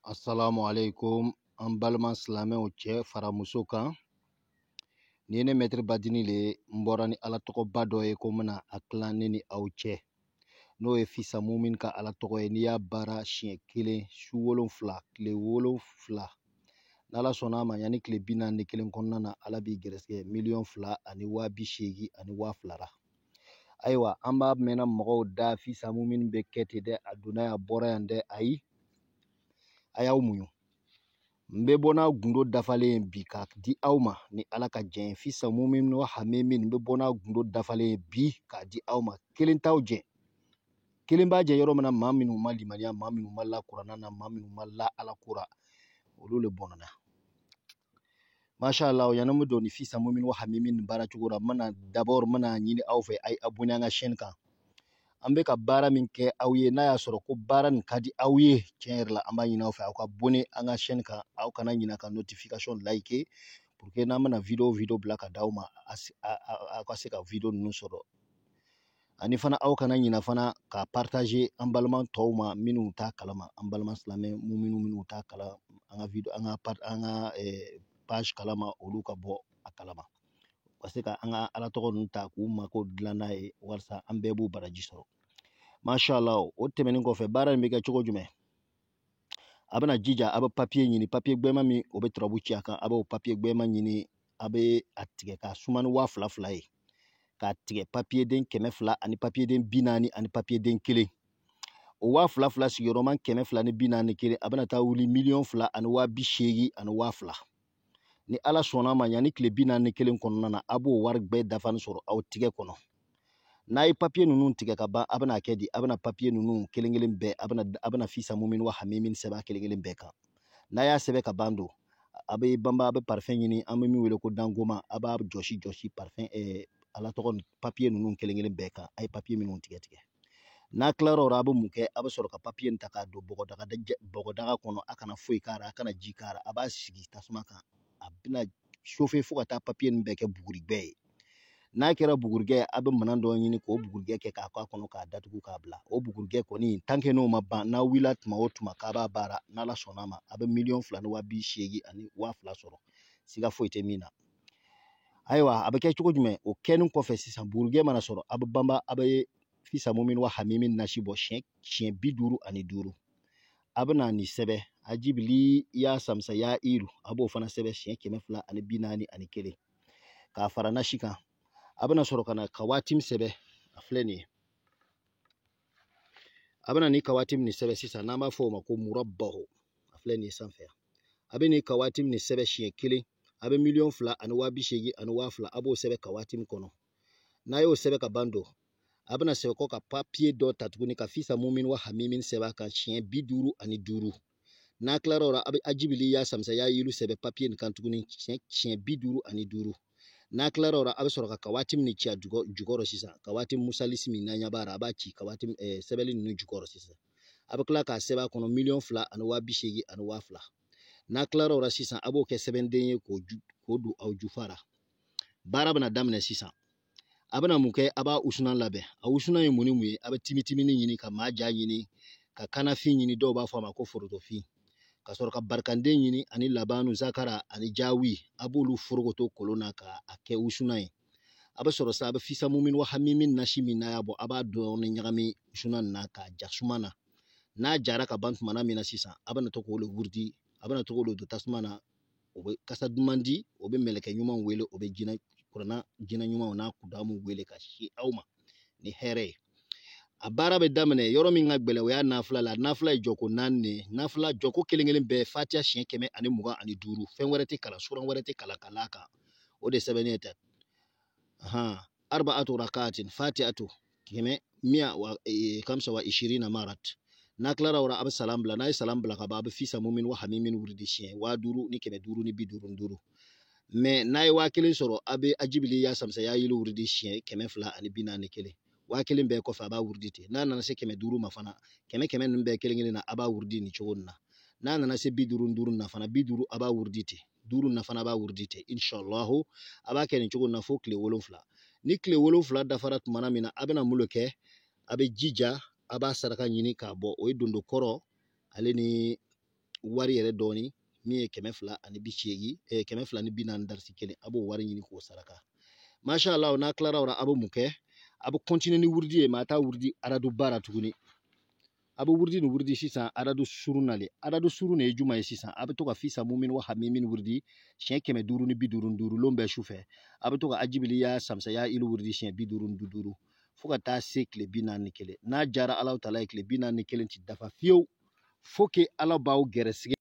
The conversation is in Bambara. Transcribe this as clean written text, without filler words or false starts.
Assalamu alaikum. An balima silamɛw cɛ fara muso kan. Ni ne mɛtiri Badini le n bɔra ni ala tɔgɔba dɔ ye ko n bɛna a tila ne ni aw cɛ. N'o ye Fisa Mumin ka ala tɔgɔ ye. N'i y'a baara siɲɛ kelen su 7 tile 7 n'ala sɔnna a ma yanni tile 41 kɔnɔna na ala b'i gɛrɛsɛgɛ $2,000 ani 80,000 ani 2,000 la. Ayiwa an b'a mɛnna mɔgɔw da Fisa Mumin bɛ kɛ ten dɛ, a donna yan bɔra yan dɛ, ayi a y'aw muɲu. N bɛ bɔ n'a gundo dafalen bi k'a di aw ma ni ala ka jɛn ye. Fisa Mumin wa Hamimin n bɛ bɔ n'a gundo dafalen bi k'a di aw ma. Kelen t'aw jɛn. Kelen b'a jɛn yɔrɔ min na maa minnu ma limaniya, maa minnu ma la kuranna na, maa minnu ma la ala kura, olu le bɔnna. Masha Allah yanni n bɛ don ni Fisa Mumin wa Hamimin baara cogo la, n bɛna d'abord n bɛna ɲini aw fɛ a ye abonné an ka chaîne kan. An bɛ ka baara min kɛ aw ye n'a y'a sɔrɔ ko baara nin ka di aw ye tiɲɛ yɛrɛ la an b'a ɲini aw fɛ aw ka abonné an ka chaîne kan, aw kana ɲina ka notification liker pour que n'an bɛna video bila ka d'aw ma aw ka se ka video ninnu sɔrɔ. Ani fana aw kana ɲina fana ka partager an balima tɔw ma minnu t'a kalama, an balima silamɛ minnu t'a kalama, an ka page kalama olu ka bɔ a kalama. Ka se ka an ka ala tɔgɔ ninnu ta k'u mako dilan n'a ye walasa an bɛɛ b'u baraji sɔrɔ. Masha Allah o tɛmɛnen kɔfɛ baara in bɛ kɛ cogo jumɛn? A bɛna jija a bɛ papier ɲini, papier gbɛma min o bɛ turabu ci a kan, a b'o papier gbɛma ɲini, a bɛ a tigɛ k'a suma ni 2,000 ye, k'a tigɛ papier den 200 ani papier den 40 ani papier den 1. O 2,000 sigiyɔrɔma 241 a bɛna taa wuli $2,000 ani 80,000 ani 2,000. Ni ala sɔnna ma yanni tile 41 kɔnɔna na a b'o wari bɛɛ dafani sɔrɔ aw tigɛ kɔnɔ. N'a ye papier ninnu tigɛ ka ban a bɛna kɛ di, a bɛna papier ninnu kelen-kelen bɛɛ a bɛna Fisa Mumin wa Hamimin sɛbɛn kelen-kelen bɛɛ kan. N'a y'a sɛbɛn ka ban don a bɛ banba, a bɛ parfum ɲini, an bɛ min wele ko dangoma, a b'a jɔsi parfum ala tɔgɔ papier ninnu kelen-kelen bɛɛ kan. A ye papier minnu tigɛ. N'a tilara o la a bɛ mun kɛ? A bɛ sɔrɔ ka papier in ta k'a don bɔgɔdaga kɔnɔ, a kana foyi k'a la, a kana ji k'a la, a b'a sigi tasuma kan, a bɛna chauffer fo ka taa papier ninnu bɛɛ kɛ buguribɛ ye. N'a kɛra bugurigɛ a bɛ mana dɔ ɲini k'o bugurigɛ kɛ k'a k'a kɔnɔ k'a datugu k'a bila. O bugurigɛ kɔni tant que n'o ma ban n'a wulila tuma o tuma k'a b'a baara n'ala sɔnna ma a bɛ $2,000 ni 80,000 ani 2,000 sɔrɔ. Siga foyi tɛ min na. Ayiwa a bɛ kɛ cogo jumɛn? O kɛnin kɔfɛ sisan bugurigɛ mana sɔrɔ a bɛ banba, a bɛ Fisa Mumin wa Hamimin nasi bɔ siɲɛ 55. A bɛ na ni sɛbɛn ajibili ya samsa ya iru a b'o fana sɛbɛn siɲɛ 241 k'a fara nasi kan. A bɛna sɔrɔ ka na kawatim sɛbɛn a filɛ nin ye. A bɛna ni kawatim ni sɛbɛn sisan n'an b'a fɔ o ma ko murabbaho a filɛ nin ye sanfɛ. A bɛ ni kawatim ni sɛbɛn siɲɛ 1 a bɛ $2,000 ani 80,000 ani 2,000 a b'o sɛbɛn kawatim kɔnɔ. N'a y'o sɛbɛn ka ban don a bɛna sɛbɛn kɔ ka papier dɔ ta tuguni ka Fisa Mumin wa Hamimin sɛbɛn a kan siɲɛ 55. N'a tilara o la a bɛ ajibili ya samsa ya yilu sɛbɛn papier nin kan tuguni siɲɛ 55. N'a tilara o la a bɛ sɔrɔ ka kawatim ni ci a jukɔrɔ sisan, kawatim musalisi min n'an ɲɛ b'a la a b'a ci kawatim sɛbɛnni ninnu jukɔrɔ sisan. A bɛ tila k'a sɛbɛn a kɔnɔ $2,000 ani 80,000 ani 2,000. N'a tilara o la sisan a b'o kɛ sɛbɛnden ye k'o don aw jufara. Baara bɛna daminɛ sisan. A bɛna mun kɛ? A b'a wusulan labɛn. A wusulan ye mun ni mun ye? A bɛ timitimini ɲini ka maaja ɲini ka kanafin ɲini, dɔw b'a fɔ a ma ko forotofin, ka sɔrɔ ka barikanden ɲini ani labanu zakara ani jawi a b'olu forokoto kolon na k'a kɛ wusulan ye. A bɛ sɔrɔ sa a bɛ Fisa Mumin wa Hamimin nasi min n'a y'a bɔ a b'a dɔɔni ɲagami wusulan nin na k'a ja suma na. N'a jara ka ban tumana min na sisan a bɛna to k'o le wuridi, a bɛna to k'o le don tasuma na, o bɛ kasa duman di, o bɛ mɛlɛkɛ ɲumanw wele, o bɛ kuranna jinɛ ɲumanw n'a kudamu wele ka si aw ma ni hɛrɛ ye. A baara bɛ daminɛ yɔrɔ min ka gɛlɛn o y'a nafila la, nafila ye jɔko 4 de ye, nafila jɔko kelen-kelen bɛɛ Fatiha siɲɛ 125, fɛn wɛrɛ tɛ kalan, suran wɛrɛ tɛ kalan ka l'a kan, o de sɛbɛnnen tɛ. Arba'atu rakatin Fatihatu 125 marat. N'a tilara o la a bɛ salam bila, n'a ye salam bila ka ban a bɛ Fisa Mumin wa Hamimin wuridi siɲɛ 5,000 ni 500 ni 55. Mais n'a ye 1,000 sɔrɔ a bɛ ajibili ya samsa ya yilu wuridi siɲɛ 241 1,000 bɛɛ kɔfɛ a b'a wuridi ten. N'a nana se 500 ma fana 100 ninnu bɛɛ kelen-kelen na a b'a wuridi ni cogo nin na. N'a nana se 55 na fana 50 a b'a wuridi ten, 5 na fana a b'a wuridi ten. Inshallahu a b'a kɛ nin cogo nin na fo tile 7. Ni tile 7 dafara tumana min na a bɛna mun kɛ? A bɛ jija a b'a saraka ɲini k'a bɔ, o ye dondo kɔrɔ ale ni wari yɛrɛ dɔɔni min ye 200 ani 80 200 ni 40 darisi kelen a b'o wari ɲini k'o saraka masha Allah n'a tilara o la a bɛ mun kɛ a bɛ continuer ni wurudi ye mais a t'a wurudi aradu baara tuguni a bɛ wurudi ni wurudi sisan aradu surun nale aradu surun ye juma ye sisan a bɛ to ka fisa mumin wa hamimin wurudi siɲɛ 500 ni 50 lon bɛɛ sufɛ a bɛ to ka ajibiliya samsaya ilu wurudi siɲɛ 50 fo ka taa se tile 41 n'a jara Alahu Taala ye tile 41 ti dafa fiyewu fo que Ala b'aw gɛrɛsɛgɛ